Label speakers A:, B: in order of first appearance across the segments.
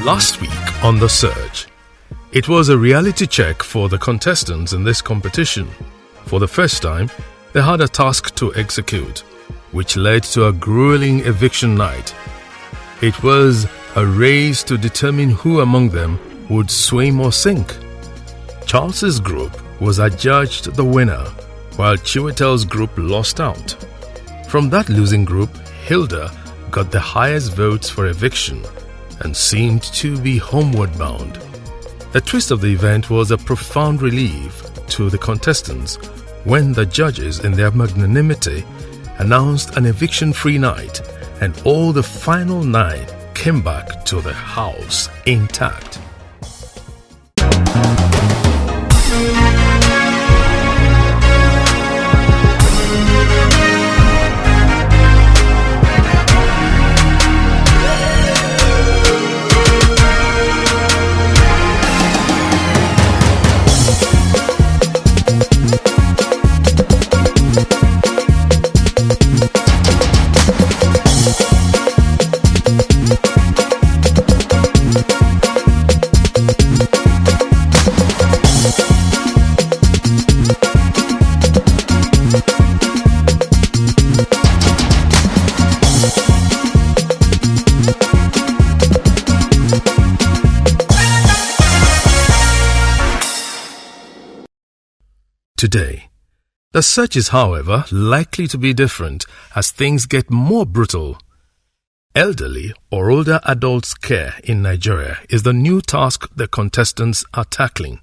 A: Last week on The Search, it was a reality check for the contestants in this competition. For the first time, they had a task to execute, which led to a grueling eviction night. It was a race to determine who among them would swim or sink. Charles's group was adjudged the winner, while Chiwetel's group lost out. From that losing group, Hilda got the highest votes for eviction and seemed to be homeward bound. The twist of the event was a profound relief to the contestants when the judges, in their magnanimity, announced an eviction-free night, and all the final 9 came back to the house intact. Today, the search is, however, likely to be different as things get more brutal. Elderly or older adults' care in Nigeria is the new task the contestants are tackling.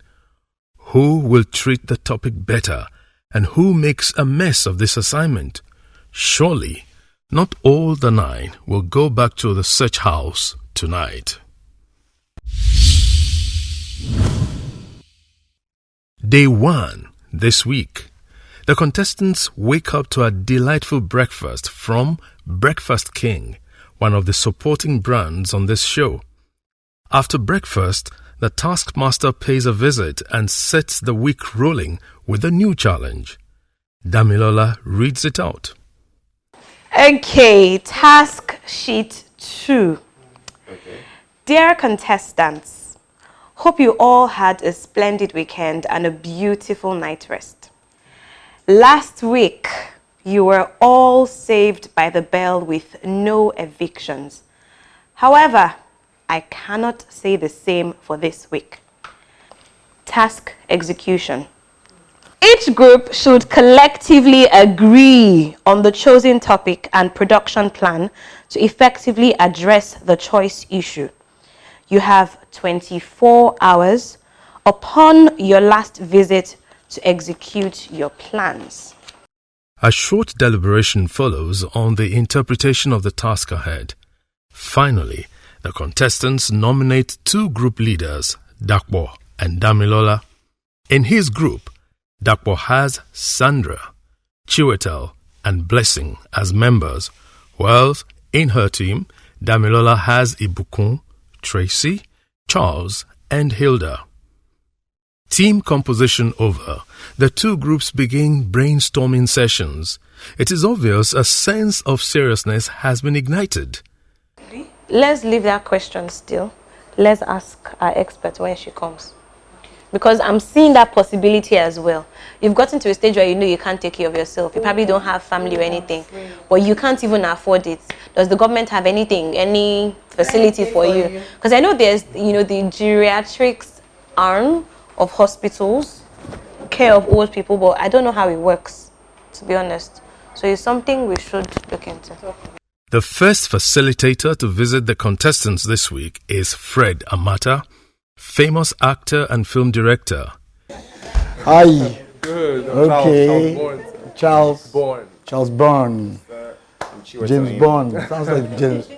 A: Who will treat the topic better, and who makes a mess of this assignment? Surely, not all the 9 will go back to the search house tonight. Day 1. This week, the contestants wake up to a delightful breakfast from Breakfast King, one of the supporting brands on this show. After breakfast, the taskmaster pays a visit and sets the week rolling with a new challenge. Damilola reads it out.
B: Okay, task sheet 2. Dear contestants, hope you all had a splendid weekend and a beautiful night rest. Last week, you were all saved by the bell with no evictions. However, I cannot say the same for this week. Task execution. Each group should collectively agree on the chosen topic and production plan to effectively address the choice issue. You have 24 hours upon your last visit to execute your plans.
A: A short deliberation follows on the interpretation of the task ahead. Finally, the contestants nominate 2 group leaders, Dakpo and Damilola. In his group, Dakpo has Sandra, Chiwetel, and Blessing as members, while in her team, Damilola has Ibukun, Tracy, Charles, and Hilda. Team composition over, the 2 groups begin brainstorming sessions. It is obvious a sense of seriousness has been ignited.
B: Let's leave that question still. Let's ask our expert when she comes. Because I'm seeing that possibility as well. You've gotten to a stage where you know you can't take care of yourself. You probably don't have family or anything, but you can't even afford it. Does the government have anything, any facility for you? Because I know there's, the geriatrics arm of hospitals, care of old people, but I don't know how it works, to be honest. So it's something we should look into.
A: The first facilitator to visit the contestants this week is Fred Amata, famous actor and film director.
C: Hi.
D: Good.
C: Okay. Charles
D: Bourne.
C: Charles Bourne. James Bond. Sounds like James.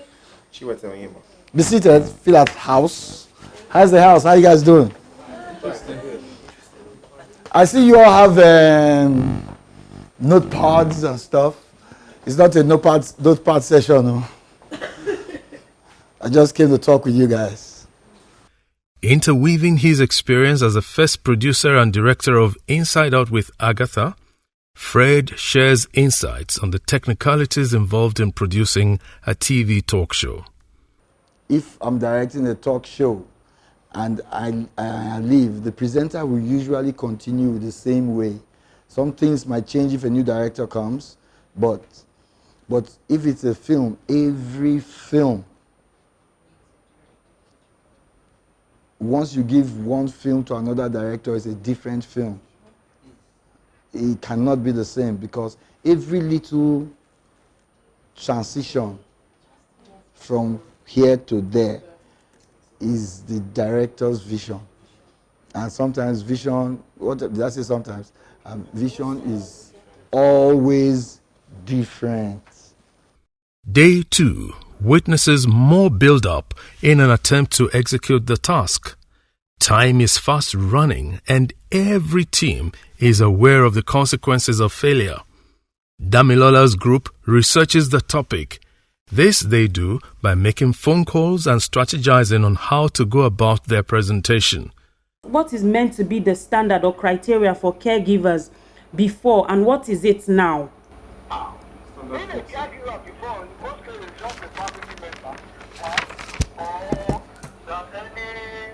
C: Be seated. Feel at house. How's the house? How you guys doing? I see you all have notepads and stuff. It's not a notepad session. No? I just came to talk with you guys.
A: Interweaving his experience as the first producer and director of Inside Out with Agatha, Fred shares insights on the technicalities involved in producing a TV talk show.
C: if I'm directing a talk show and I leave, the presenter will usually continue the same way. Some things might change if a new director comes, but if it's a film, every film, once you give one film to another director, it's a different film. It cannot be the same because every little transition from here to there is the director's vision. And sometimes vision, what did I say sometimes? Vision is always different.
A: Day 2 witnesses more build-up in an attempt to execute the task. Time is fast running and every team is aware of the consequences of failure. Damilola's group researches the topic. This they do by making phone calls and strategizing on how to go about their presentation.
D: What is meant to be the standard or criteria for caregivers before and what is it now?
E: Being a caregiver before, in most cases, just a family member, or there's any,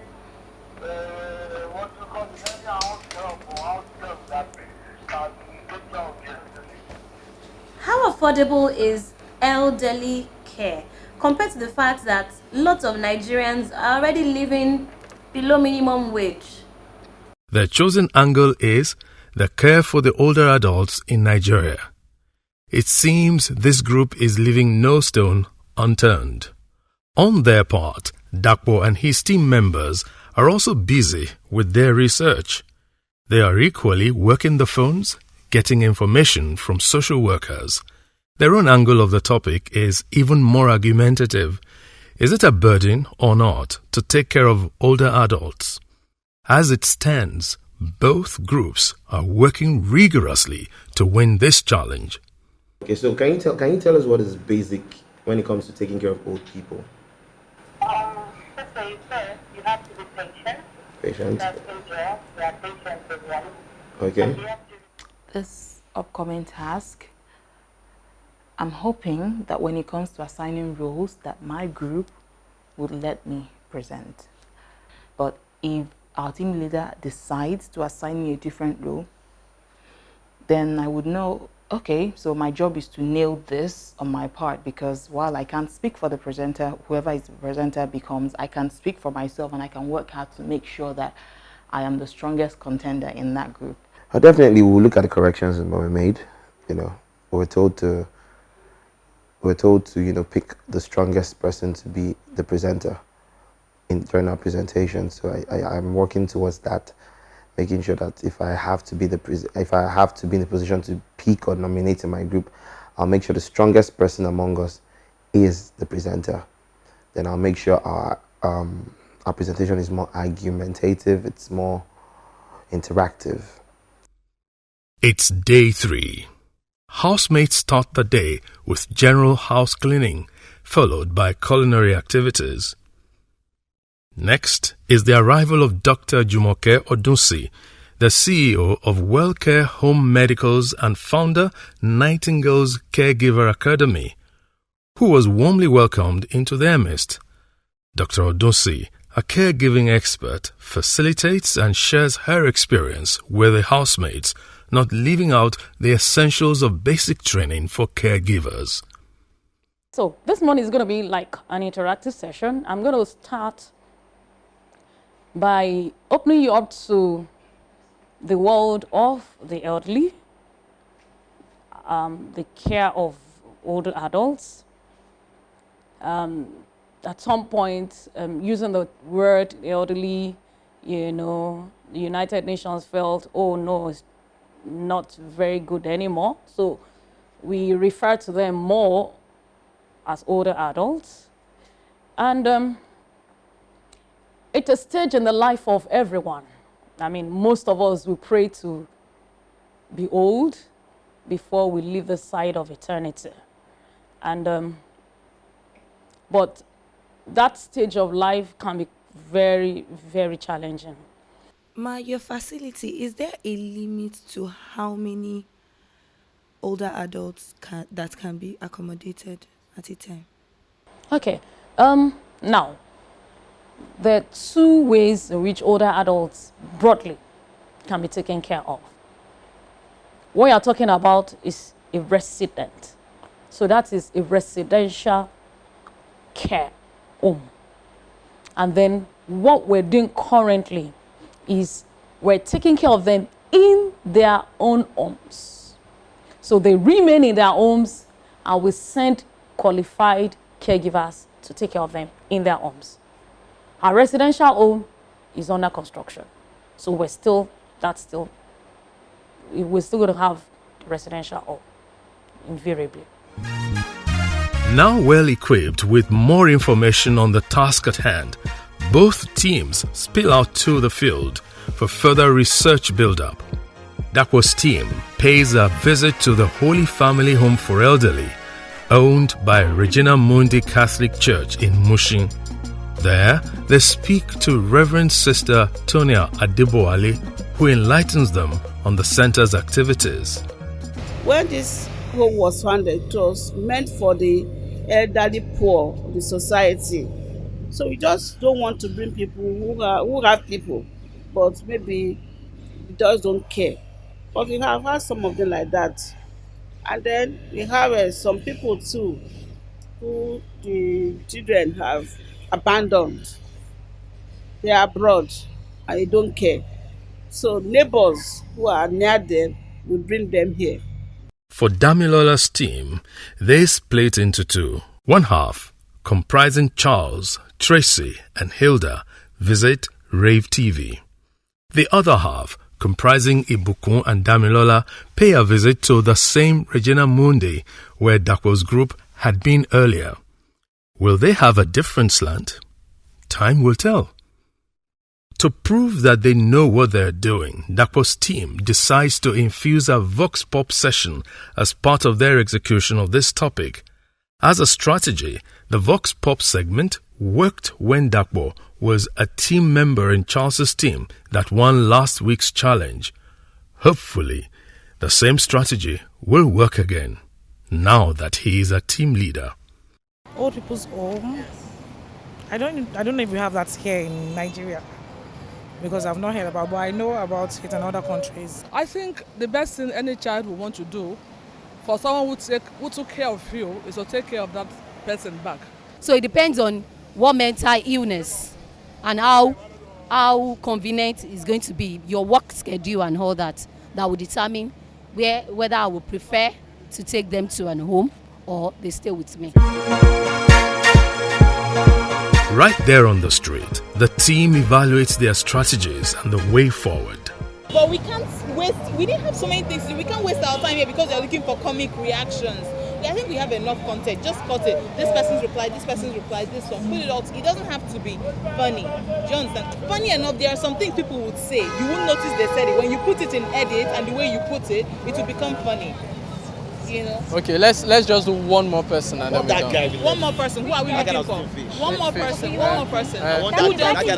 E: what you call it, any house help or house help that can take care of the elderly.
F: How affordable is elderly care compared to the fact that lots of Nigerians are already living below minimum wage?
A: Their chosen angle is the care for the older adults in Nigeria. It seems this group is leaving no stone unturned. On their part, Dakpo and his team members are also busy with their research. They are equally working the phones, getting information from social workers. Their own angle of the topic is even more argumentative. Is it a burden or not to take care of older adults? As it stands, both groups are working rigorously to win this challenge.
G: Okay, so can you tell us what is basic when it comes to taking care of old people?
E: Let's say first, you have to be patient.
G: Patient.
E: That's Israel. They are patient as well.
G: Okay.
E: And you have to
H: This upcoming task, I'm hoping that when it comes to assigning roles, that my group would let me present. But if our team leader decides to assign me a different role, then I would know, okay, so my job is to nail this on my part, because while I can't speak for the presenter, whoever is the presenter becomes, I can speak for myself and I can work hard to make sure that I am the strongest contender in that group.
G: Definitely, we'll look at the corrections that were made. You know, we're told to pick the strongest person to be the presenter during our presentation. So I'm working towards that, making sure that if I have to be in the position to pick or nominate in my group, I'll make sure the strongest person among us is the presenter. Then I'll make sure our presentation is more argumentative, it's more interactive.
A: It's day 3. Housemates start the day with general house cleaning, followed by culinary activities. Next is the arrival of Dr. Jumoke Odunsi, the CEO of WellCare Home Medicals and founder Nightingale's Caregiver Academy, who was warmly welcomed into their midst. Dr. Odunsi, a caregiving expert, facilitates and shares her experience with the housemates, not leaving out the essentials of basic training for caregivers.
I: So this morning is going to be like an interactive session. I'm going to start by opening you up to the world of the elderly, the care of older adults. At some point, using the word elderly, you know, the United Nations felt, oh no, it's not very good anymore. So we refer to them more as older adults. And it's a stage in the life of everyone. I mean, most of us will pray to be old before we leave the side of eternity. And but that stage of life can be very, very challenging.
J: Your facility, is there a limit to how many older adults that can be accommodated at a time?
I: Okay. Now, there are two ways in which older adults broadly can be taken care of. What you're talking about is a resident. So that is a residential care home. And then what we're doing currently is we're taking care of them in their own homes. So they remain in their homes and we send qualified caregivers to take care of them in their homes. Our residential home is under construction. So we're still going to have residential home, invariably.
A: Now well equipped with more information on the task at hand, both teams spill out to the field for further research build-up. Dakwo's team pays a visit to the Holy Family Home for Elderly, owned by Regina Mundi Catholic Church in Mushin. There, they speak to Reverend Sister Tonia Adeboale, who enlightens them on the center's activities.
K: When this home was founded, it was meant for the elderly poor of the society. So we just don't want to bring people who have people, but maybe they just don't care. But we have had some of them like that. And then we have some people too who the children have abandoned. They are abroad and they don't care. So neighbors who are near them will bring them here.
A: For Damilola's team, they split into two. One half, comprising Charles, Tracy, and Hilda, visit Rave TV. The other half, comprising Ibukun and Damilola, pay a visit to the same Regina Mundi where Dakwo's group had been earlier. Will they have a different slant? Time will tell. To prove that they know what they're doing, Dakwo's team decides to infuse a Vox Pop session as part of their execution of this topic. As a strategy, the Vox Pop segment worked when Dakwo was a team member in Charles's team that won last week's challenge. Hopefully, the same strategy will work again, now that he is a team leader.
L: Old people's home. I don't know if we have that here in Nigeria, because I've not heard about, but I know about it in other countries.
M: I think the best thing any child would want to do for someone who took care of you is to take care of that person back.
N: So it depends on what mental illness and how convenient it's going to be, your work schedule and all that will determine whether I would prefer to take them to an home or they stay with me.
A: Right there on the street, the team evaluates their strategies and the way forward.
O: But we can't waste, we didn't have so many things, we can't waste our time here because they're looking for comic reactions. I think we have enough content, just cut it. This person's reply, this one, put it out. It doesn't have to be funny. Do you understand? Funny enough, there are some things people would say. You won't notice they said it. When you put it in edit and the way you put it, it will become funny. You know?
M: Okay, let's just do one more person and then we're done.
O: One more person. Who are we looking for? One more person.
M: I want
O: Guys.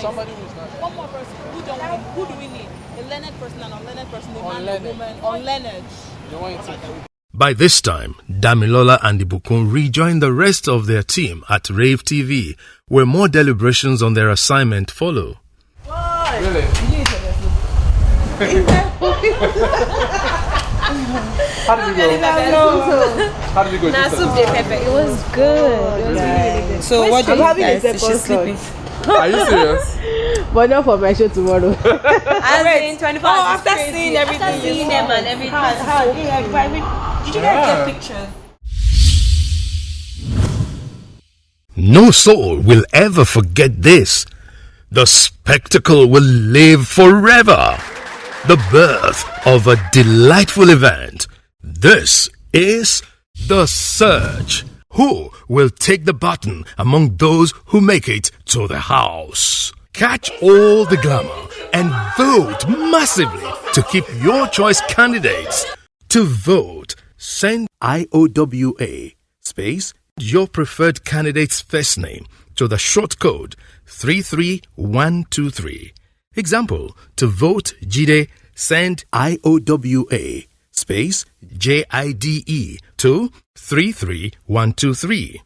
O: Somebody who's not. One more person. Who do we need? A learned person and unlearned person. A man, a woman. Unlearned.
M: You want to?
A: By this time, Damilola and Ibukun rejoin the rest of their team at Rave TV, where more deliberations on their assignment follow.
M: Really? How did it go? How did it go?
F: It was good. It was really good.
L: So what do you guys? She's sleeping.
M: Are you serious?
P: But not for my show tomorrow.
F: As in 24 hours.
O: After seeing everything.
F: After seeing them and everything.
O: Did you guys get pictures?
A: No soul will ever forget this. The spectacle will live forever. The birth of a delightful event. This is The Search. Who will take the baton among those who make it to the house? Catch all the glamour and vote massively to keep your choice candidates. To vote, send IOWA space your preferred candidate's first name to the short code 33123. Example, to vote Jide, send IOWA space JIDE to 33123.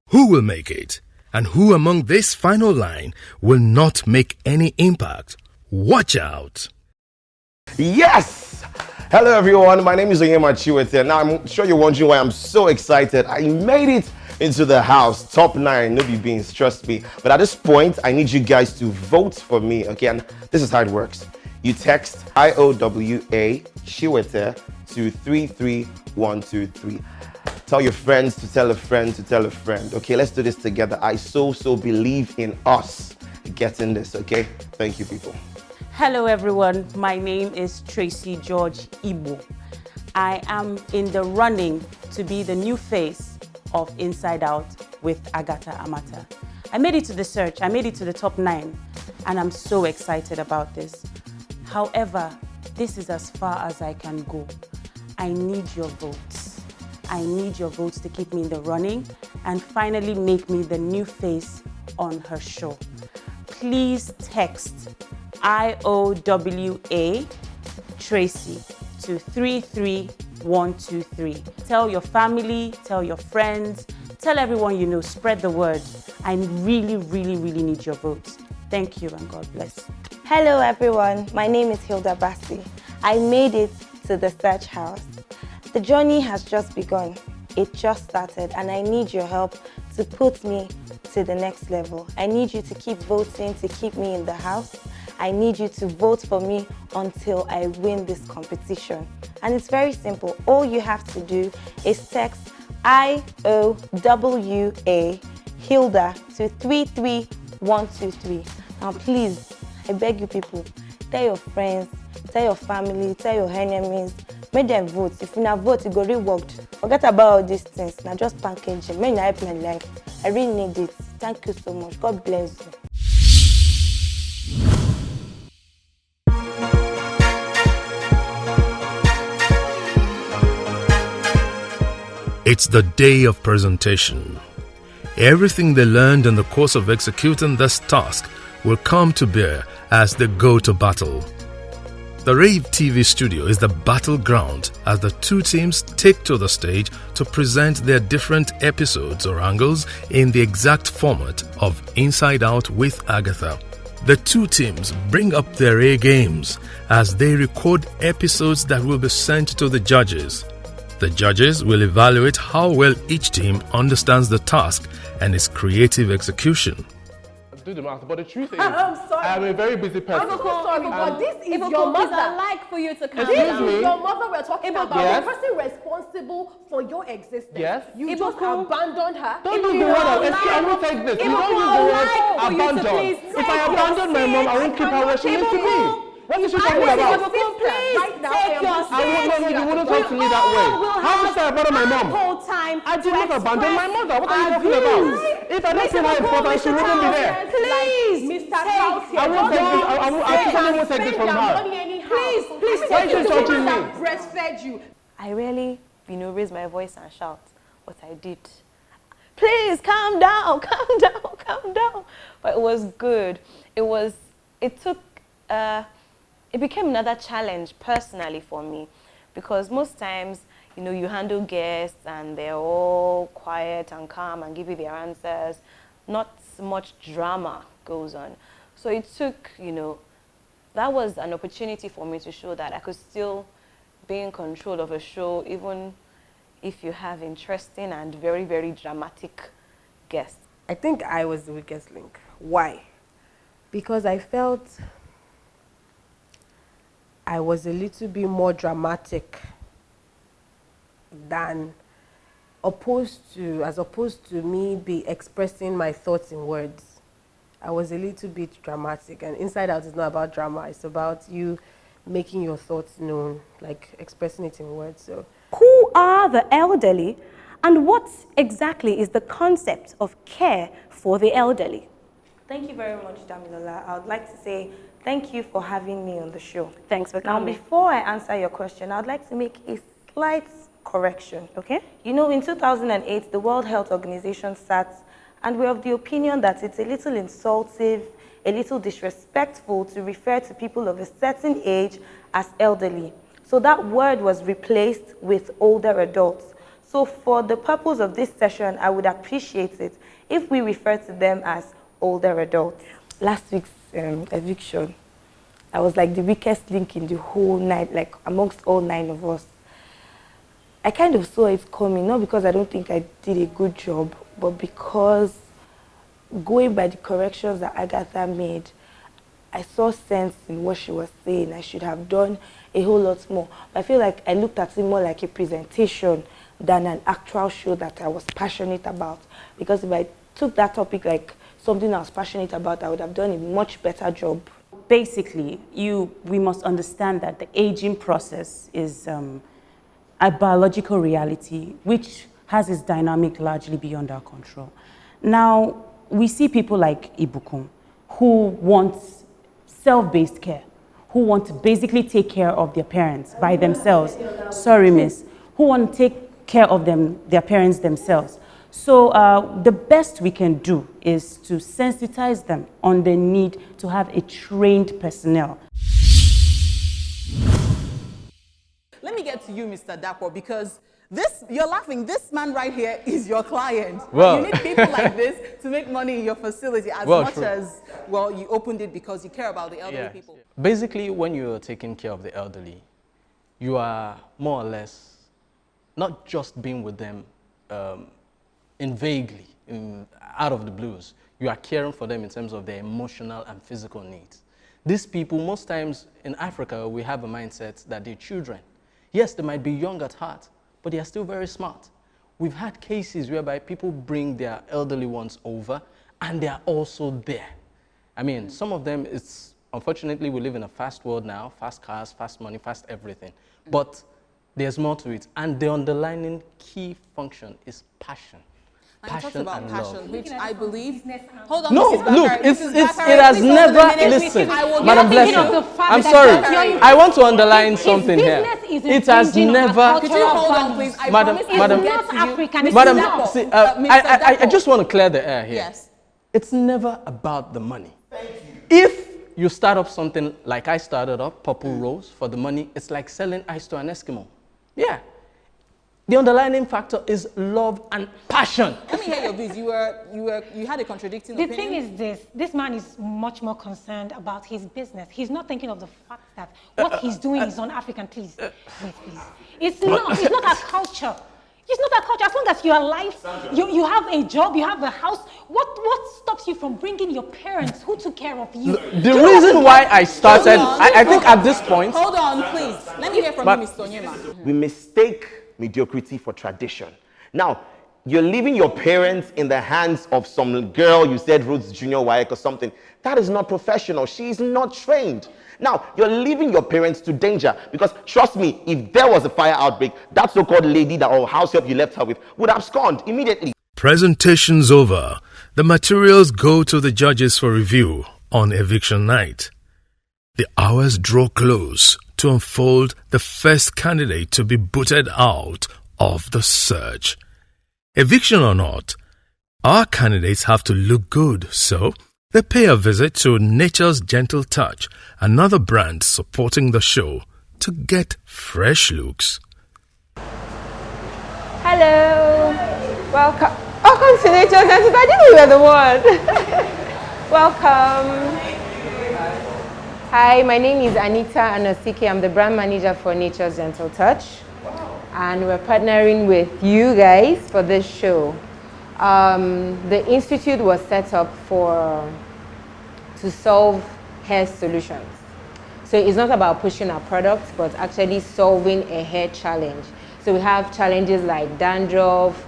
A: Who will make it? And who among this final line will not make any impact? Watch out!
G: Yes! Hello everyone, my name is Onyema Chiwete. Now I'm sure you're wondering why I'm so excited. I made it into the house, top 9, no be beans, trust me. But at this point, I need you guys to vote for me, okay? And this is how it works. You text IOWA Chiwete to 33123. Tell your friends to tell a friend to tell a friend. Okay, let's do this together. I so believe in us getting this, okay? Thank you, people.
D: Hello everyone, my name is Tracy George Ibo. I am in the running to be the new face of Inside Out with Agatha Amata. I made it to the search, I made it to the top 9, and I'm so excited about this. However, this is as far as I can go. I need your votes. I need your votes to keep me in the running and finally make me the new face on her show. Please text IOWA Tracy to 33123. Tell your family, tell your friends, tell everyone you know, spread the word. I really need your votes. Thank you and God bless.
B: Hello everyone, my name is Hilda Basti. I made it to the search house. The journey has just begun. It just started and I need your help to put me to the next level. I need you to keep voting to keep me in the house. I need you to vote for me until I win this competition. And it's very simple. All you have to do is text IOWA Hilda to 33123. Now please, I beg you people, tell your friends, tell your family, tell your enemies, make them vote. If you not vote, it go reworked. Forget about all these things. Now just package it. Make it help my life. I really need it. Thank you so much. God bless you.
A: It's the day of presentation. Everything they learned in the course of executing this task will come to bear as they go to battle. The Rave TV studio is the battleground as the two teams take to the stage to present their different episodes or angles in the exact format of Inside Out with Agatha. The two teams bring up their A games as they record episodes that will be sent to the judges. The judges will evaluate how well each team understands the task and its creative execution.
G: Do the math, but the truth is,
P: I'm sorry.
G: I'm a very busy person.
P: I'm so sorry, but this is your
F: Please,
P: mother.
F: I'd like for you to calm
P: This
F: down.
P: is your mother we're talking about.
G: Yes.
P: The person responsible for your existence.
G: Yes.
P: You just abandoned her.
G: Don't use the word I won't take this. You don't use the word abandon. If I abandon my mom, I won't keep her where she needs to be. What is she talking about?
P: Right now,
G: You wouldn't talk to me that way. How would I abandon my mom? I did not abandon my mother. What are you talking about? If I don't feel how important, she wouldn't be there.
P: Please, Mr. House,
G: I won't take this. I won't take this from her.
P: Please,
G: Why is she touching me?
P: breastfed you.
B: I really, raised my voice and shout what I did. Please calm down, calm down, calm down. But it was good. It became another challenge personally for me because most times, you handle guests and they're all quiet and calm and give you their answers. Not much drama goes on. So it took, that was an opportunity for me to show that I could still be in control of a show even if you have interesting and very, very dramatic guests.
P: I think I was the weakest link. Why? Because I felt I was a little bit more dramatic than as opposed to me be expressing my thoughts in words. I was a little bit dramatic, and Inside Out is not about drama. It's about you making your thoughts known, like expressing it in words. So,
B: Who are the elderly and what exactly is the concept of care for the elderly? Thank you very much, Damilola. I would like to say thank you for having me on the show. Thanks for coming. Now, before I answer your question, I would like to make a slight correction, okay? In 2008, the World Health Organization sat and we're of the opinion that it's a little insultive, a little disrespectful to refer to people of a certain age as elderly. So that word was replaced with older adults. So for the purpose of this session, I would appreciate it
J: if we refer to them as older adults. Last week's eviction, I was like the weakest link in the whole night, like amongst all 9 of us. I kind of saw it coming, not because I don't think I did a good job, but because going by the corrections that Agatha made, I saw sense in what she was saying. I should have done a whole lot more. But I feel like I looked at it more like a presentation than an actual show that I was passionate about. Because if I took that topic like something I was passionate about, I would have done a much better job.
D: Basically, we must understand that the aging process is a biological reality which has its dynamic largely beyond our control. Now, we see people like Ibukun who want self-based care, who want to basically take care of their parents by themselves. Sorry, miss. Who want to take care of their parents themselves. So the best we can do is to sensitize them on the need to have a trained personnel.
O: Let me get to you, Mr. Dapo, because you're laughing. This man right here is your client.
Q: Well,
O: you need people like this to make money in your facility as much as, well, you opened it because you care about the elderly people.
Q: Basically, when you're taking care of the elderly, you are more or less not just being with them out of the blues. You are caring for them in terms of their emotional and physical needs. These people, most times in Africa, we have a mindset that they're children. Yes, they might be young at heart, but they are still very smart. We've had cases whereby people bring their elderly ones over and they are also there. I mean, some of them, unfortunately, we live in a fast world now, fast cars, fast money, fast everything. But there's more to it. And the underlying key function is passion.
O: And talks about passion, which I believe.
Q: Hold on, no, look, it has never. Listen, Madam Blessing, I'm sorry. I want to underline something here. It has never.
O: Could you hold on, please?
Q: Madam, see, I just want to clear the air here.
O: Yes.
Q: It's never about the money. If you start up something like I started up, Purple Rose, for the money, it's like selling ice to an Eskimo. Yeah. The underlying factor is love and passion.
O: Let me hear your views. You had a contradicting opinion.
R: The thing is this man is much more concerned about his business. He's not thinking of the fact that what he's doing is un-African. Please, please. It's not our culture. It's not our culture. As long as you're alive, you have a job, you have a house, what stops you from bringing your parents who took care of you?
Q: The reason why I started, I think at this point...
O: Hold on, please. Let me hear from you, Mr. Onyema.
G: We mistake mediocrity for tradition. Now, you're leaving your parents in the hands of some girl, you said Roots Junior WAEC or something. That is not professional. She's not trained. Now, you're leaving your parents to danger because, trust me, if there was a fire outbreak, that so-called lady or house help you left her with would have absconded immediately.
A: Presentations over. The materials go to the judges for review on eviction night. The hours draw close to unfold the first candidate to be booted out of the search. Eviction or not, our candidates have to look good, so they pay a visit to Nature's Gentle Touch, another brand supporting the show, to get fresh looks.
B: Hello, welcome. Welcome to Nature's Gentle Touch. I didn't know you were the one. Welcome. Hi, my name is Anita Anosike. I'm the brand manager for Nature's Gentle Touch. And we're partnering with you guys for this show. The institute was set up to solve hair solutions. So it's not about pushing our products, but actually solving a hair challenge. So we have challenges like dandruff,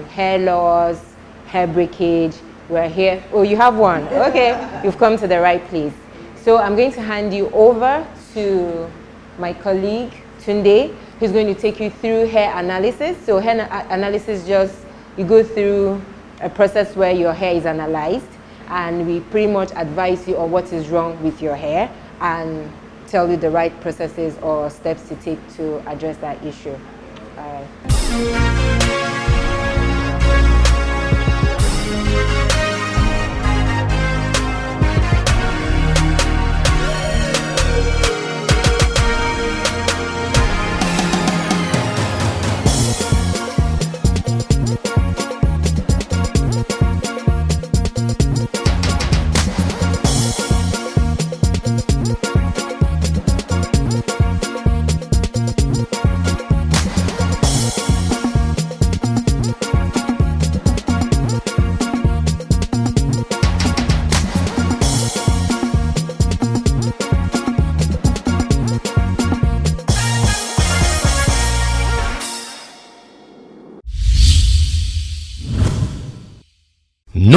B: hair loss, hair breakage. We're here. Oh, you have one. Okay, you've come to the right place. So I'm going to hand you over to my colleague, Tunde, who's going to take you through hair analysis. So hair analysis, you go through a process where your hair is analyzed, and we pretty much advise you on what is wrong with your hair and tell you the right processes or steps to take to address that issue. All right.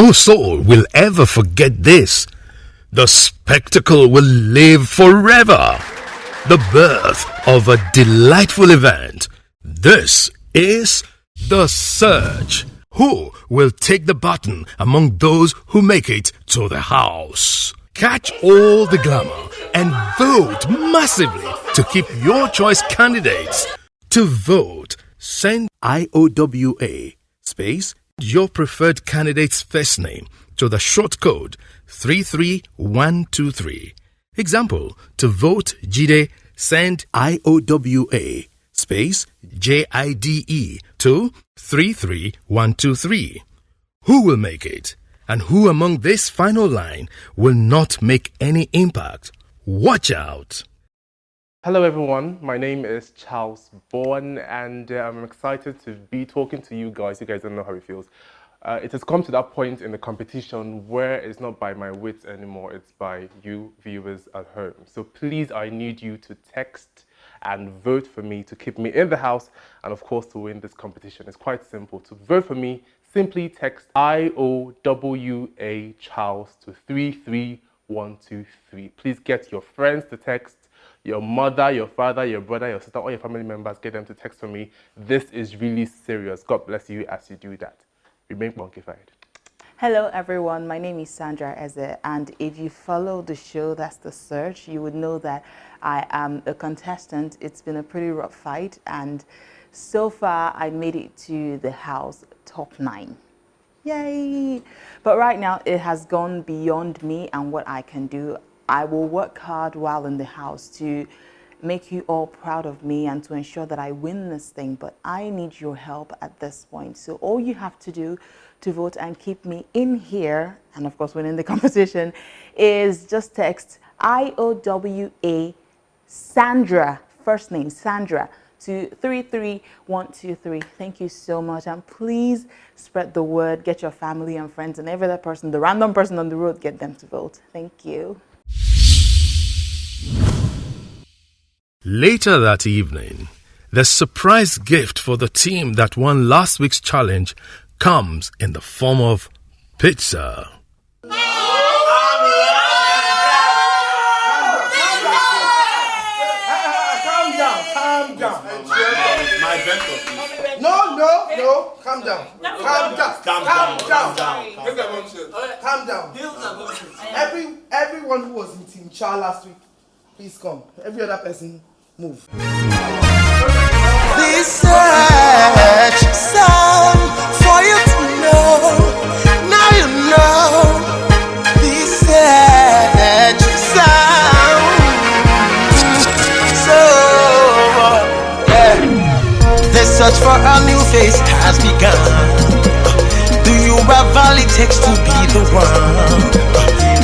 A: No soul will ever forget this. The spectacle will live forever. The birth of a delightful event. This is The Search. Who will take the baton among those who make it to the house? Catch all the glamour and vote massively to keep your choice candidates. To vote, send IOWA space your preferred candidate's first name to the short code 33123. Example, to vote Jide, send IOWA space JIDE to 33123. Who will make it? And who among this final line will not make any impact? Watch out!
S: Hello everyone, my name is Charles Bourne and I'm excited to be talking to you guys. You guys don't know how it feels. It has come to that point in the competition where it's not by my wits anymore, it's by you viewers at home. So please, I need you to text and vote for me to keep me in the house and of course to win this competition. It's quite simple. To vote for me, simply text IOWA Charles to 33123. Please get your friends to text, your mother, your father, your brother, your sister, all your family members, get them to text for me. This is really serious. God bless you as you do that. Remain bonkified.
H: Hello everyone, my name is Sandra Eze, and if you follow the show, that's The Search, you would know that I am a contestant. It's been a pretty rough fight, and so far I made it to the house top 9. Yay! But right now it has gone beyond me and what I can do. I will work hard while in the house to make you all proud of me and to ensure that I win this thing, but I need your help at this point. So all you have to do to vote and keep me in here, and of course winning the competition, is just text IOWA Sandra, first name Sandra, to 33123. Thank you so much, and please spread the word. Get your family and friends and every other person, the random person on the road, get them to vote. Thank you.
A: Later that evening, the surprise gift for the team that won last week's challenge comes in the form of pizza.
E: Calm down. No, calm down. Calm down. Everyone who was in Team Cha last week, please come. Every other person, move.
T: This search song for you to know. Now you know. This search song. So yeah. The search for a new face has begun. Do you have all it takes to be the one?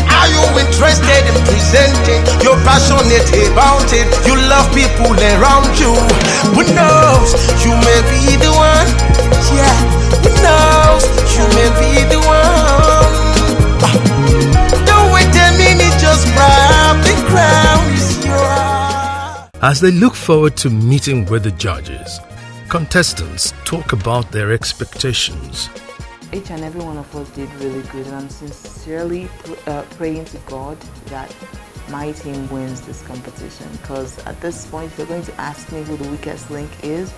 T: Are you interested in presenting? You're passionate about it. You love people around you. Who knows? You may be the one. Yeah. Who knows? You may be the one. Don't wait a minute. Just grab the crown. It's yours.
A: As they look forward to meeting with the judges, contestants talk about their expectations.
H: Each and every one of us did really good, and I'm sincerely praying to God that my team wins this competition, because at this point, if you're going to ask me who the weakest link is,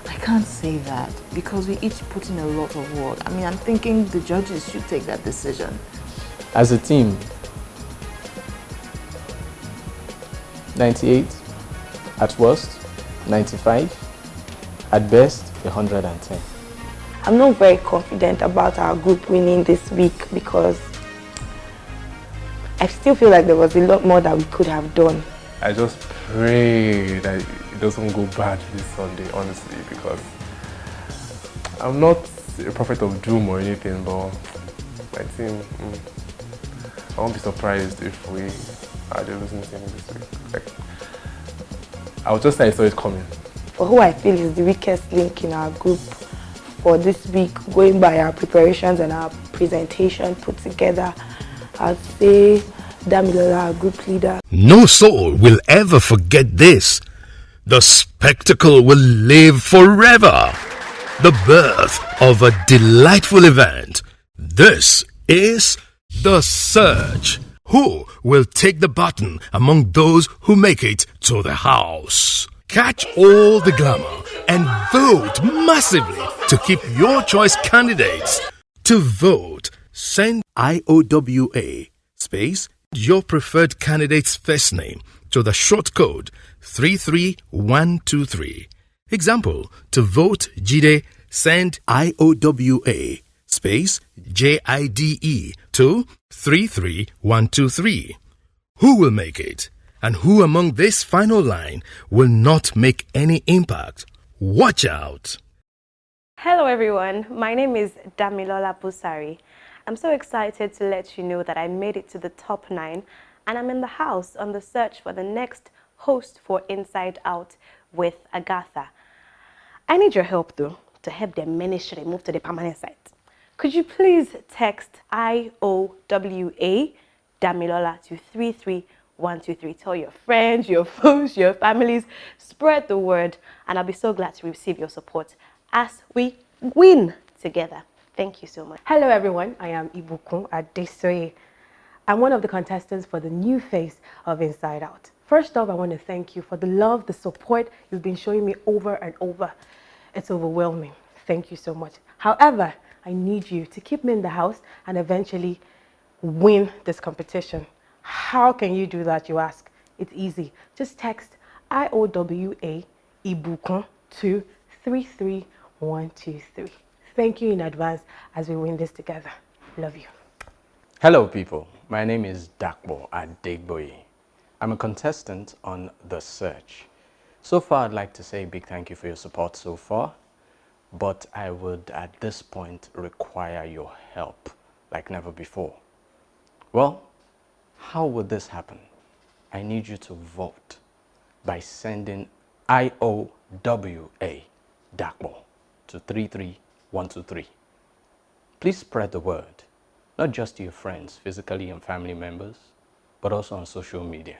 H: I can't say that, because we each put in a lot of work. I mean, I'm thinking the judges should take that decision.
Q: As a team, 98, at worst, 95, at best, 110.
J: I'm not very confident about our group winning this week because I still feel like there was a lot more that we could have done.
S: I just pray that it doesn't go bad this Sunday, honestly, because I'm not a prophet of doom or anything, but my team, I won't be surprised if we are the losing team this week. Like, I would just say I saw it coming.
J: But who I feel is the weakest link in our group for this week, going by our preparations and our presentation put together, I'd say Damilola, our group leader.
A: No soul will ever forget this. The spectacle will live forever. The birth of a delightful event. This is The Search. Who will take the baton among those who make it to the house? Catch all the glamour and vote massively to keep your choice candidates. To vote, send IOWA space your preferred candidate's first name to the short code 33123. Example, to vote Jide, send IOWA space JIDE to 33123. Who will make it? And who among this final line will not make any impact? Watch out!
B: Hello everyone, my name is Damilola Busari. I'm so excited to let you know that I made it to the top 9 and I'm in the house on the search for the next host for Inside Out with Agatha. I need your help though to help them ministry move to the permanent site. Could you please text IOWA Damilola to 33123. Tell your friends, your foes, your families, spread the word, and I'll be so glad to receive your support as we win together. Thank you so much.
P: Hello everyone, I am Ibukun Adesoye. I'm one of the contestants for the new face of Inside Out. First off, I want to thank you for the love, the support you've been showing me over and over. It's overwhelming. Thank you so much. However, I need you to keep me in the house and eventually win this competition. How can you do that, you ask? It's easy. Just text IOWA Ibukun to 33123. Thank you in advance as we win this together. Love you.
Q: Hello people, my name is Dakbo Adegboye. I'm a contestant on The Search. So far I'd like to say a big thank you for your support so far, but I would at this point require your help like never before. Well, how would this happen? I need you to vote by sending IOWA Dakbo to 33123. Please spread the word, not just to your friends, physically and family members, but also on social media.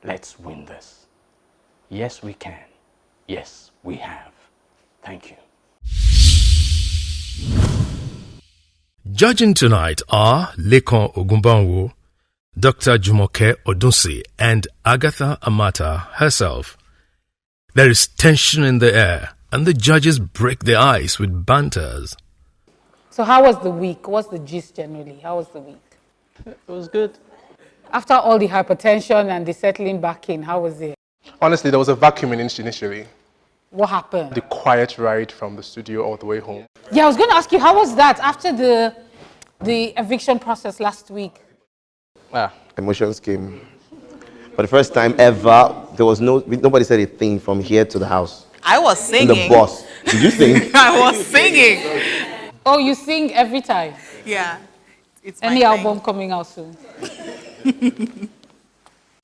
Q: Let's win this. Yes, we can. Yes, we have. Thank you.
A: Judging tonight are Lekon Ogumbanwo, Dr. Jumoke Odunsi, and Agatha Amata herself. There is tension in the air, and the judges break their ice with banters.
H: So how was the week? What's the gist generally? How was the week?
Q: It was good.
H: After all the hypertension and the settling back in, how was it?
S: Honestly, there was a vacuum initially.
H: What happened?
S: The quiet ride from the studio all the way home.
H: Yeah, I was going to ask you, how was that after the eviction process last week?
G: Emotions came. For the first time ever, there was nobody said a thing from here to the house.
O: I was singing.
G: And the boss. Did you sing?
O: I was singing.
H: Oh, you sing every time?
O: Yeah. It's
H: Any album coming out soon?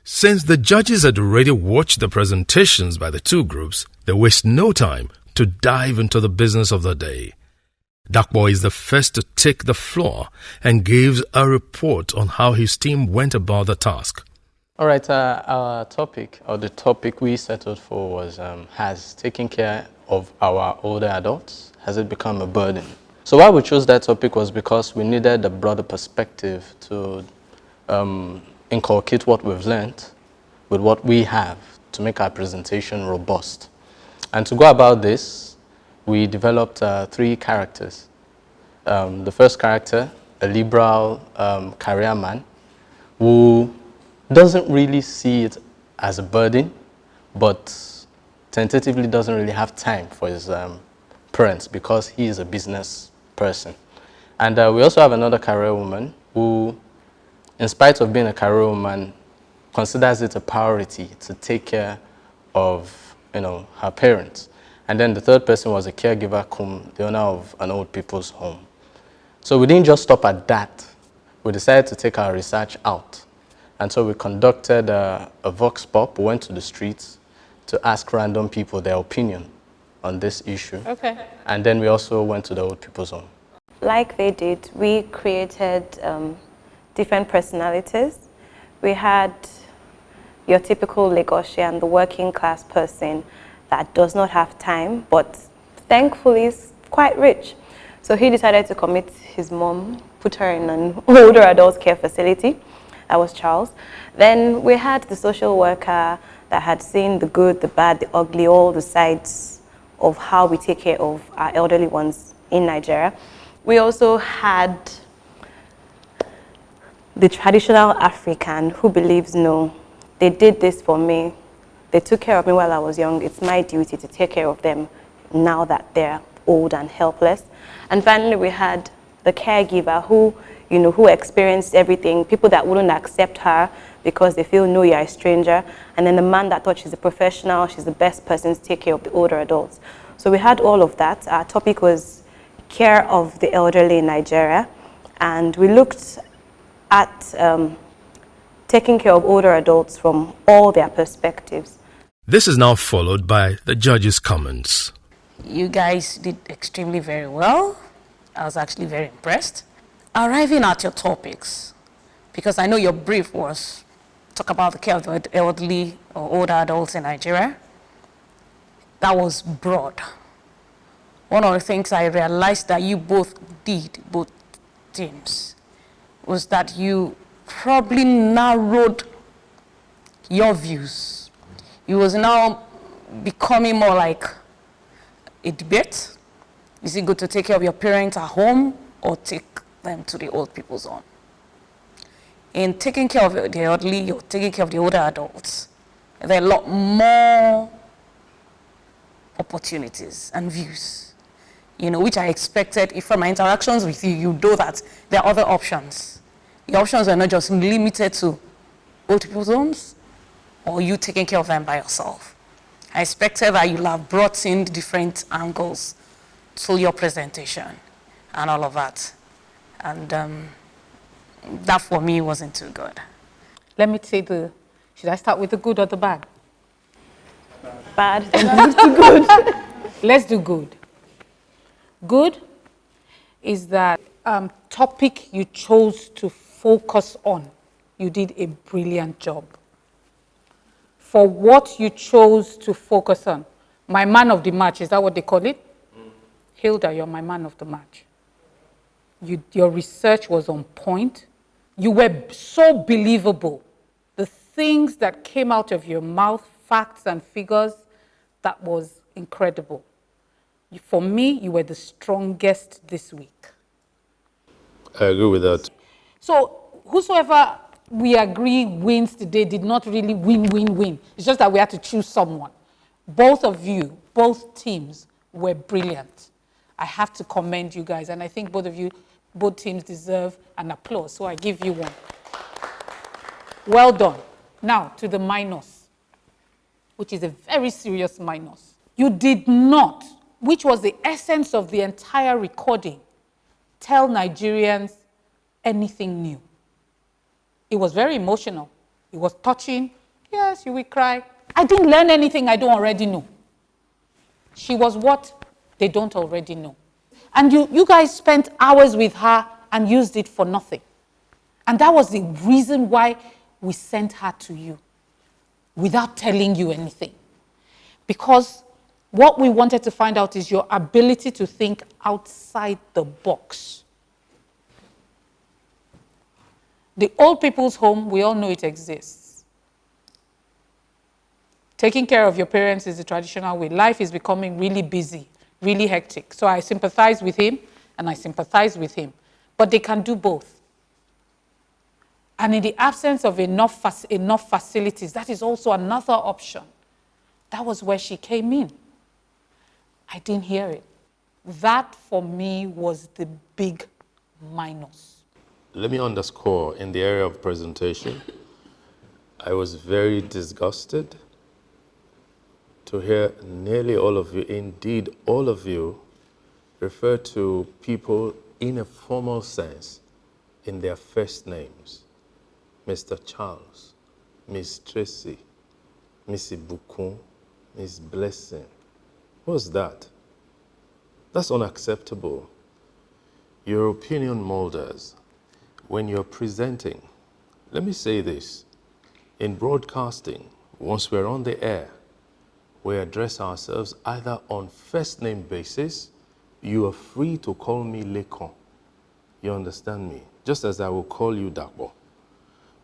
A: Since the judges had already watched the presentations by the two groups, they waste no time to dive into the business of the day. Dakbo is the first to take the floor and gives a report on how his team went about the task.
Q: All right, our topic, or the topic we settled for was, has taking care of our older adults, has it become a burden? So why we chose that topic was because we needed a broader perspective to inculcate what we've learned with what we have to make our presentation robust. And to go about this, we developed 3 characters. The first character, a liberal career man who doesn't really see it as a burden, but tentatively doesn't really have time for his parents because he is a business person. And we also have another career woman who, in spite of being a career woman, considers it a priority to take care of, her parents. And then the third person was a caregiver, the owner of an old people's home. So we didn't just stop at that. We decided to take our research out. And so we conducted a vox pop. We went to the streets to ask random people their opinion on this issue.
B: Okay.
Q: And then we also went to the old people's home.
B: Like they did, we created different personalities. We had your typical Lagosian, the working class person that does not have time, but thankfully is quite rich. So he decided to commit his mom put her in an older adult care facility. That was Charles. Then we had the social worker that had seen the good, the bad, the ugly, all the sides of how we take care of our elderly ones in Nigeria. We also had the traditional African who believes, no, they did this for me. They took care of me while I was young. It's my duty to take care of them now that they're old and helpless. And finally, we had the caregiver who, who experienced everything, people that wouldn't accept her because they feel, no, you're a stranger. And then the man that thought she's a professional, she's the best person to take care of the older adults. So we had all of that. Our topic was care of the elderly in Nigeria. And we looked at taking care of older adults from all their perspectives.
A: This is now followed by the judges' comments.
U: You guys did extremely very well. I was actually very impressed. Arriving at your topics, because I know your brief was talk about the care of the elderly or older adults in Nigeria. That was broad. One of the things I realized that you both did, both teams, was that you probably narrowed your views. It was now becoming more like a debate. Is it good to take care of your parents at home or take them to the old people's home? In taking care of the elderly or taking care of the older adults, there are a lot more opportunities and views, which I expected. If from my interactions with you, you know that there are other options. The options are not just limited to old people's homes or you taking care of them by yourself. I expected that you'll have brought in different angles to your presentation and all of that. And that for me wasn't too good.
H: Let me say should I start with the good or the bad?
B: Bad, then move to good.
H: Let's do good. Good is that topic you chose to focus on. You did a brilliant job. For what you chose to focus on. My man of the match, is that what they call it? Hilda, you're my man of the match. Your research was on point. You were so believable. The things that came out of your mouth, facts and figures, that was incredible. For me, you were the strongest this week.
A: I agree with that.
H: So whosoever we agree wins today did not really win. It's just that we had to choose someone. Both of you, both teams were brilliant. I have to commend you guys, and I think both teams deserve an applause, so I give you one. Well done. Now to the minus, which is a very serious minus. You did not, which was the essence of the entire recording, tell Nigerians anything new. It was very emotional. It was touching. Yes, you will cry. I didn't learn anything I don't already know. She was what they don't already know. And you guys spent hours with her and used it for nothing. And that was the reason why we sent her to you without telling you anything. Because what we wanted to find out is your ability to think outside the box. The old people's home, we all know it exists. Taking care of your parents is the traditional way. Life is becoming really busy, really hectic. So I sympathize with him and I sympathize with him. But they can do both. And in the absence of enough facilities, that is also another option. That was where she came in. I didn't hear it. That for me was the big minus.
A: Let me underscore in the area of presentation, I was very disgusted to hear nearly all of you, indeed all of you, refer to people in a formal sense in their first names. Mr. Charles, Miss Tracy, Miss Ibukun, Miss Blessing. What's that? That's unacceptable. Your opinion molders, when you're presenting, let me say this, in broadcasting, once we're on the air, we address ourselves either on first name basis, you are free to call me Lekon. You understand me? Just as I will call you Dakbo.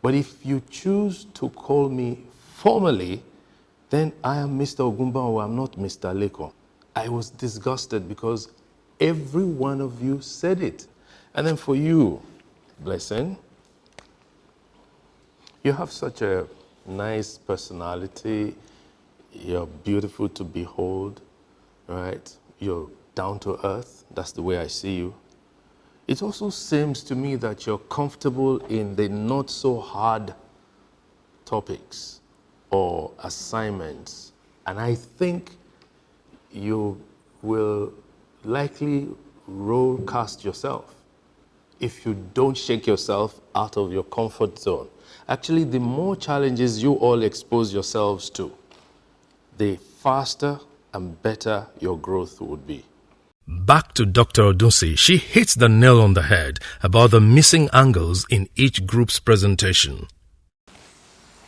A: But if you choose to call me formally, then I am Mr. Ogumbanwo, I'm not Mr. Leko. I was disgusted because every one of you said it. And then for you, Blessing, you have such a nice personality. You're beautiful to behold, right? You're down to earth. That's the way I see you. It also seems to me that you're comfortable in the not so hard topics or assignments. And I think you will likely roll cast yourself if you don't shake yourself out of your comfort zone. Actually, the more challenges you all expose yourselves to, the faster and better your growth would be. Back to Dr. Odunsi, she hits the nail on the head about the missing angles in each group's presentation.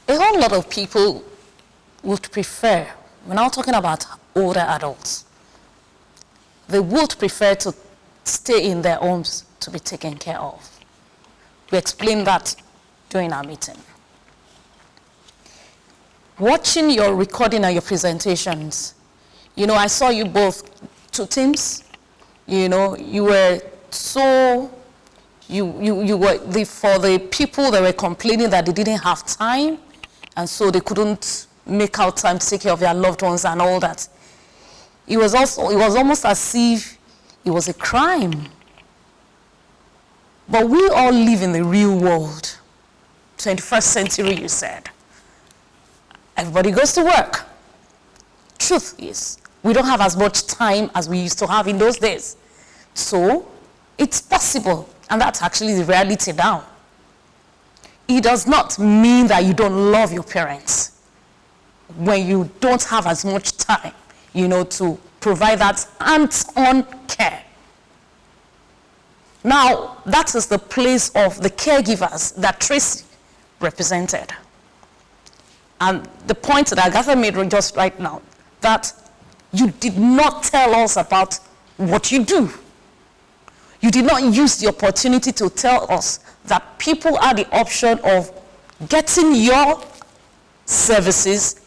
U: A whole lot of people would prefer, we're now talking about older adults, they would prefer to stay in their homes to be taken care of. We explained that during our meeting. Watching your recording and your presentations, you know, I saw you both, two teams. You know, you were so, you were, for the people that were complaining that they didn't have time, and so they couldn't make out time to take care of their loved ones and all that. It was almost as if it was a crime. But we all live in the real world. 21st century, you said. Everybody goes to work. Truth is, we don't have as much time as we used to have in those days. So, it's possible, and that's actually the reality now. It does not mean that you don't love your parents when you don't have as much time, you know, to provide that hands-on care. Now, that is the place of the caregivers that Tracy represented. And the point that Agatha made just right now, that you did not tell us about what you do. You did not use the opportunity to tell us that people had the option of getting your services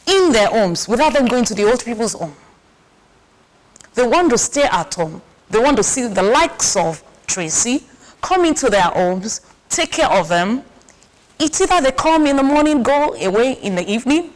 U: in their homes without them going to the old people's home. They want to stay at home. They want to see the likes of Tracy come into their homes, take care of them. It's either they come in the morning, go away in the evening,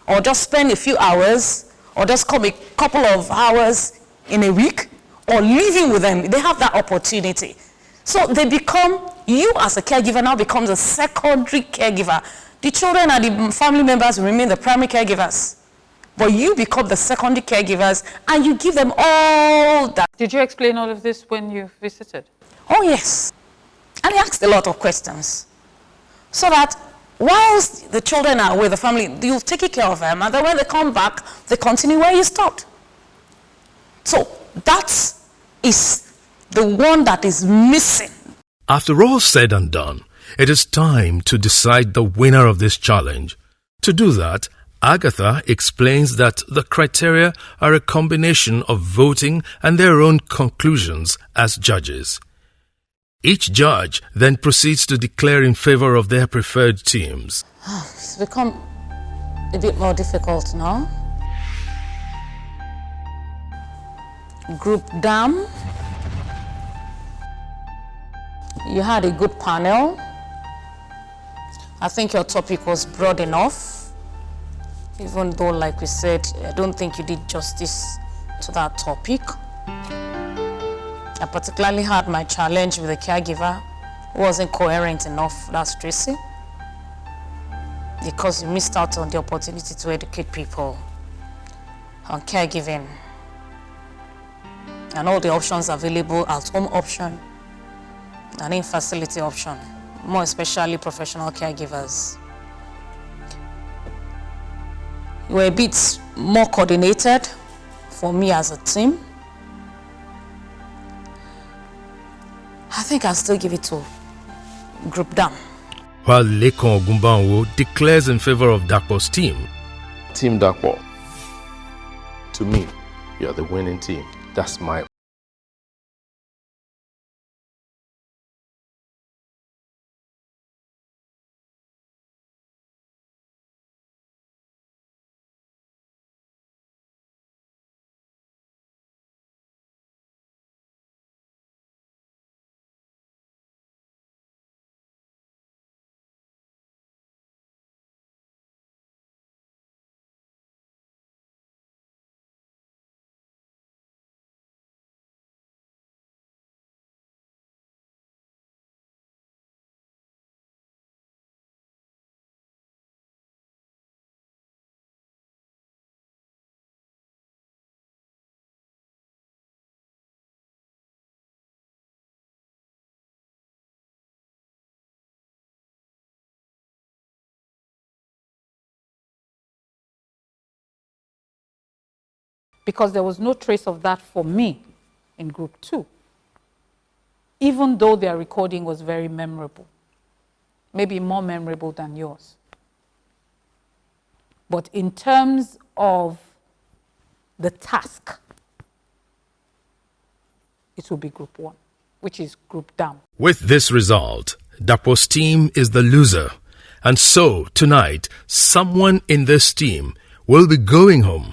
U: or just spend a few hours, or just come a couple of hours in a week, or living with them. They have that opportunity. So they become, you as a caregiver now becomes a secondary caregiver. The children and the family members remain the primary caregivers. But you become the secondary caregivers and you give them all that.
C: Did you explain all of this when you visited?
U: Oh, yes. And I asked a lot of questions. So that whilst the children are with the family, you'll take care of them, and then when they come back, they continue where you stopped. So that is the one that is missing.
A: After all said and done, it is time to decide the winner of this challenge. To do that, Agatha explains that the criteria are a combination of voting and their own conclusions as judges. Each judge then proceeds to declare in favor of their preferred teams.
U: It's become a bit more difficult now. Group Dam. You had a good panel. I think your topic was broad enough. Even though, like we said, I don't think you did justice to that topic. I particularly had my challenge with the caregiver who wasn't coherent enough, that's Tracy, because you missed out on the opportunity to educate people on caregiving and all the options available at home option and in-facility option, more especially professional caregivers. You were a bit more coordinated for me as a team. I think I'll still give it to Group Dam.
A: While Lekon Ogumbanwo declares in favor of Dakpo's team. Team Dakpo, to me, you're the winning team. That's my
C: because there was no trace of that for me in group 2, even though their recording was very memorable, maybe more memorable than yours. But in terms of the task, it will be group 1, which is group down.
A: With this result, Dapo's team is the loser. And so, tonight, someone in this team will be going home.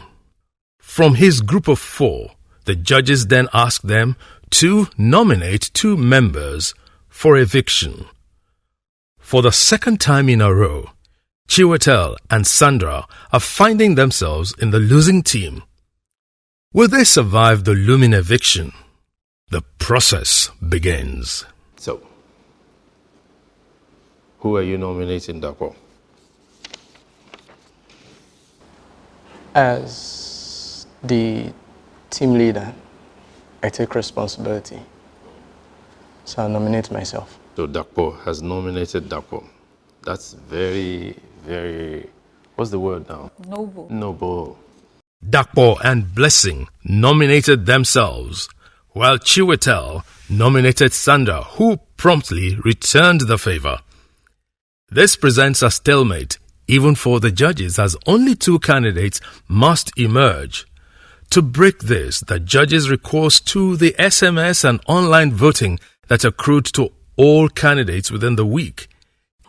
A: From his group of 4, the judges then ask them to nominate 2 members for eviction. For the second time in a row, Chiwetel and Sandra are finding themselves in the losing team. Will they survive the looming eviction? The process begins. So, who are you nominating, Dapo?
Q: As the team leader, I take responsibility. So I nominate myself.
A: So Dapo has nominated Dapo. That's very, what's the word now?
C: Noble.
A: Noble. Dapo and Blessing nominated themselves, while Chiwetel nominated Sandra, who promptly returned the favor. This presents a stalemate, even for the judges, as only 2 candidates must emerge. To break this, the judges recourse to the SMS and online voting that accrued to all candidates within the week.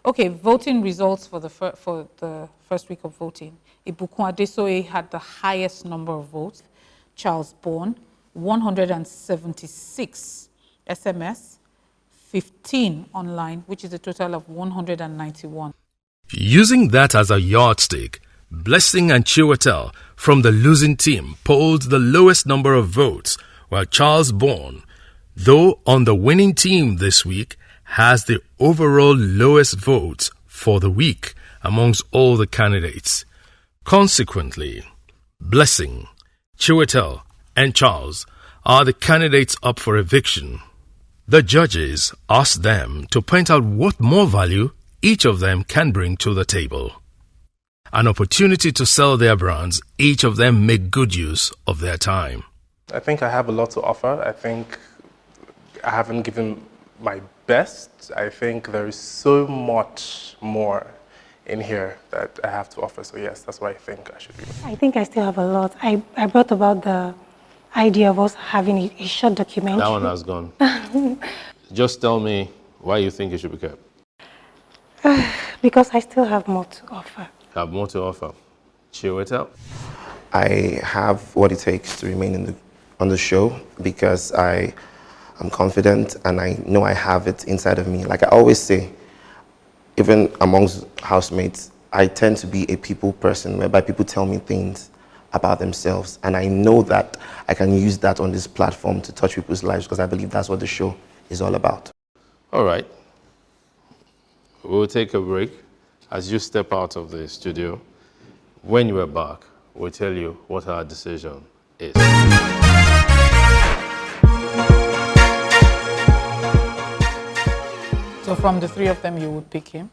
C: Okay, voting results for the first week of voting. Ibukun Adesoye had the highest number of votes. Charles Bourne, 176 SMS, 15 online, which is a total of 191.
A: Using that as a yardstick, Blessing and Chiwetel from the losing team polled the lowest number of votes, while Charles Bourne, though on the winning team this week, has the overall lowest votes for the week amongst all the candidates. Consequently, Blessing, Chiwetel, and Charles are the candidates up for eviction. The judges asked them to point out what more value each of them can bring to the table. An opportunity to sell their brands, each of them make good use of their time.
S: I think I have a lot to offer. I think I haven't given my best. I think there is so much more in here that I have to offer. So yes, that's what I think I should do.
R: I think I still have a lot. I brought about the idea of us having a short documentary.
A: That one has gone. Just tell me why you think it should be kept.
R: Because I still have more to offer.
A: Have more to offer. Chiwetel?
G: I have what it takes to remain on the show because I am confident and I know I have it inside of me. Like I always say, even amongst housemates, I tend to be a people person whereby people tell me things about themselves, and I know that I can use that on this platform to touch people's lives because I believe that's what the show is all about.
A: All right. We'll take a break. As you step out of the studio, when you are back, we'll tell you what our decision is.
C: So from the 3 of them, you would pick him?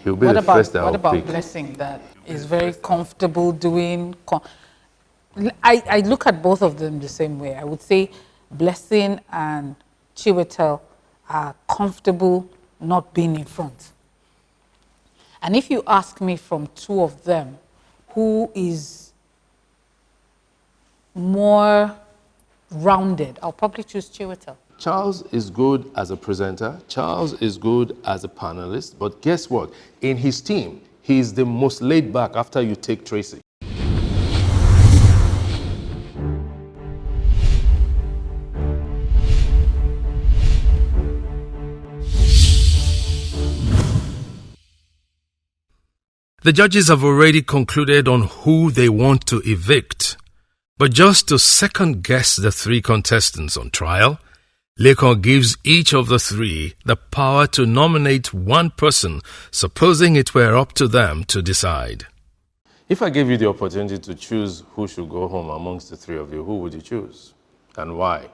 A: He'll be the first that
C: What
A: I'll
C: about
A: pick.
C: Blessing that is very comfortable doing? I look at both of them the same way. I would say Blessing and Chiwetel are comfortable not being in front. And if you ask me from 2 of them, who is more rounded, I'll probably choose Chiwetel.
A: Charles is good as a presenter. Charles is good as a panelist. But guess what? In his team, he's the most laid back after you take Tracy. The judges have already concluded on who they want to evict. But just to second guess the 3 contestants on trial, Lekon gives each of the 3 the power to nominate one person, supposing it were up to them to decide. If I gave you the opportunity to choose who should go home amongst the 3 of you, who would you choose and why?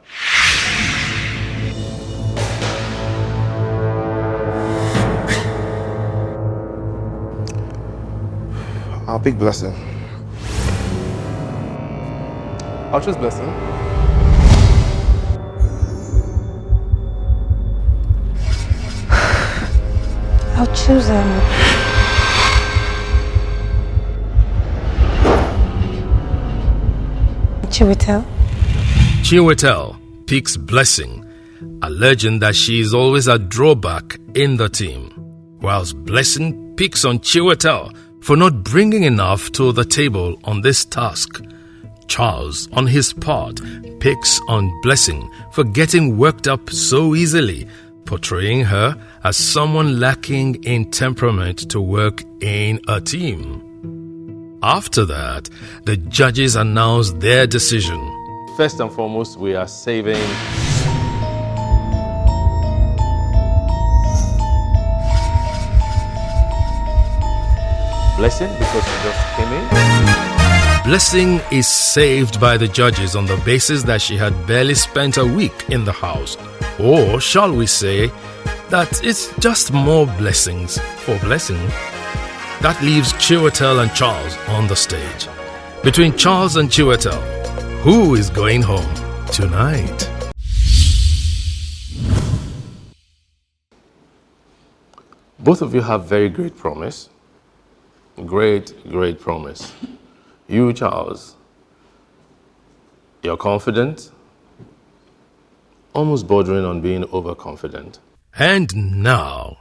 G: I'll pick Blessing.
S: I'll choose Blessing.
R: I'll choose Chiwetel.
A: Chiwetel picks Blessing, alleging that she is always a drawback in the team, whilst Blessing picks on Chiwetel for not bringing enough to the table on this task. Charles, on his part, picks on Blessing for getting worked up so easily, portraying her as someone lacking in temperament to work in a team. After that, the judges announce their decision.
I: First and foremost, we are saving Blessing because she just came in.
A: Blessing is saved by the judges on the basis that she had barely spent a week in the house. Or shall we say that it's just more blessings for Blessing? That leaves Chiwetel and Charles on the stage. Between Charles and Chiwetel, who is going home tonight?
I: Both of you have very great promise. Great promise. You, Charles, you're confident, almost bordering on being overconfident.
A: And now,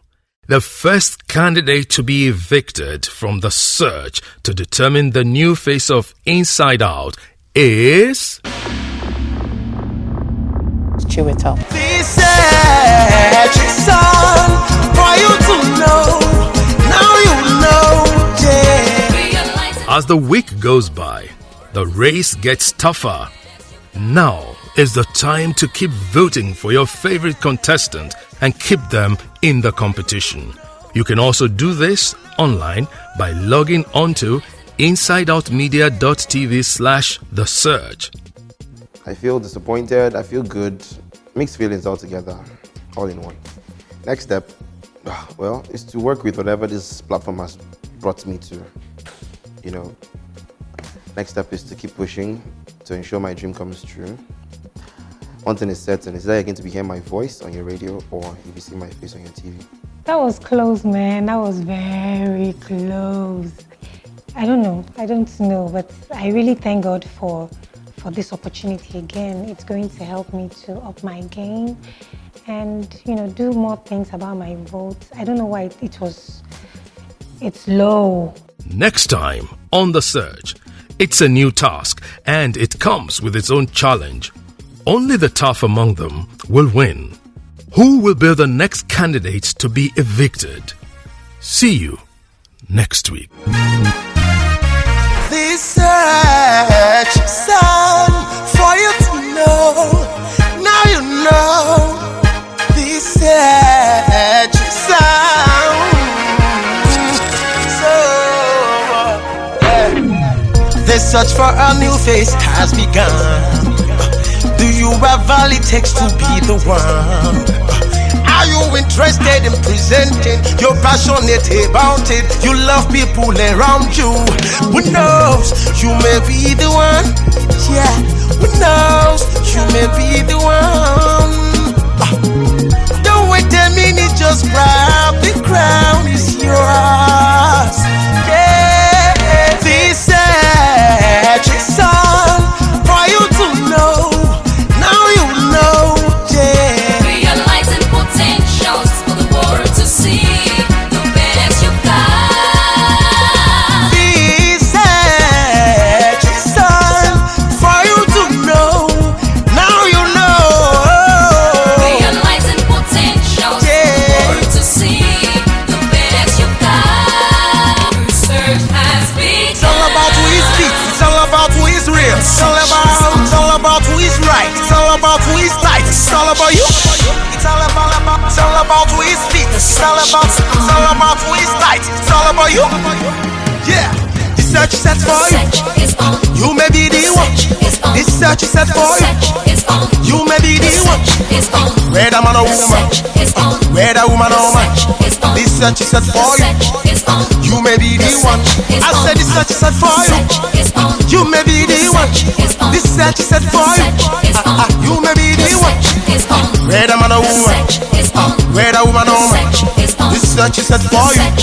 A: the first candidate to be evicted from the search to determine the new face of Inside Out is
U: Chiwetel.
T: This search is on for you to know. Now you know, yeah.
A: As the week goes by, the race gets tougher. Now is the time to keep voting for your favorite contestant and keep them in the competition. You can also do this online by logging onto insideoutmedia.tv/the search.
G: I feel disappointed, I feel good, mixed feelings all together, all in one. Next step, well, is to work with whatever this platform has brought me to. You know, next step is to keep pushing to ensure my dream comes true. One thing is certain, is that you're going to be hearing my voice on your radio or if you see my face on your TV.
R: That was close, man. That was very close. I don't know, but I really thank God for this opportunity again. It's going to help me to up my game and, do more things about my vote. I don't know why it's low.
A: Next time on The Search, it's a new task and it comes with its own challenge. Only the tough among them will win. Who will be the next candidate to be evicted? See you next week.
T: This search is on for you to know. Now you know. This search is on. The search for a new face has begun. Do you have all it takes to be the one? Are you interested in presenting? You're passionate about it. You love people around you. Who knows? You may be the one. Yeah. Who knows? You may be the one. Don't wait a minute, just grab the crown. It's yours. Yeah. This search is on for you to know. Now you know, yeah.
V: Realizing potentials for the world to see the best you've got.
T: This search is on for you to know. Now you know.
V: Realizing potentials for the world to see the best you've got. Research has begun.
T: It's all about who is fit. It's all about who is real. It's all about who is right. It's all about who is tight. It's all about you. It's all about who is fit. It's all about who is tight. It's all about you. Yeah. This search is set for you. You may be the one. This search is set for you. You may be the one. Whether man or woman, whether woman or man, this search is set for you. You may be the one. I said this search is set for you. You may be the one. This search is set set for you. You may be the one. Whether man or woman, whether woman or man, this search is set for you.